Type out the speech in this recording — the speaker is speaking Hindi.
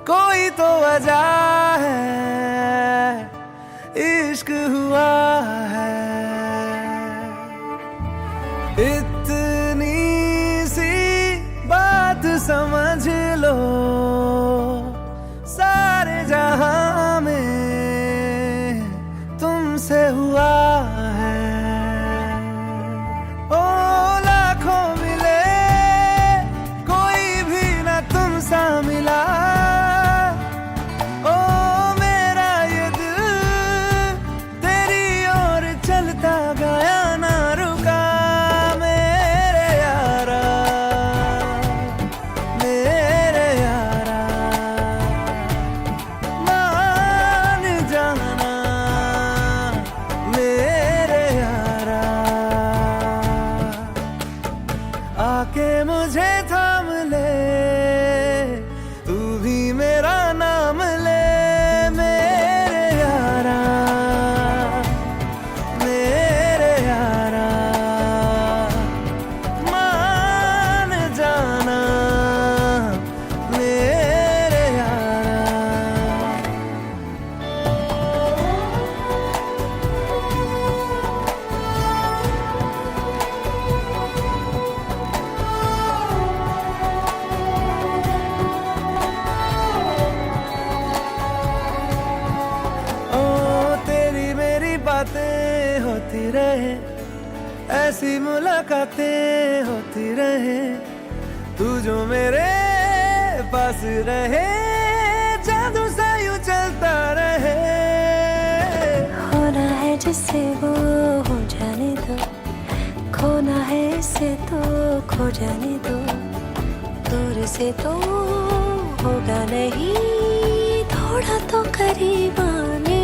कोई तो वजह है, इश्क हुआ है। इतनी सी बात समझ लो, सारे जहां में तुमसे हुआ है। ओ लाखों मिले, कोई भी ना तुम सा मिला। ओ मेरा ये दिल तेरी ओर चलता गया, ना रुका। मेरे यारा, मेरे यारा, मान जाना मेरे यारा। आके मुझे थाम ले, तू भी मेरा नाम ले। मेरे यारा, मेरे यारा, मान जाना मेरे यारा। ओ तेरी मेरी बातें होती रहे, ऐसी मुलाकातें होती रहे। तू जो मेरे पास रहे, जादू सा यूं चलता रहे। होना है जिससे वो हो जाने दो, खोना है इससे तो खो जाने दो। दूर से तो होगा नहीं, थोड़ा तो करीब आने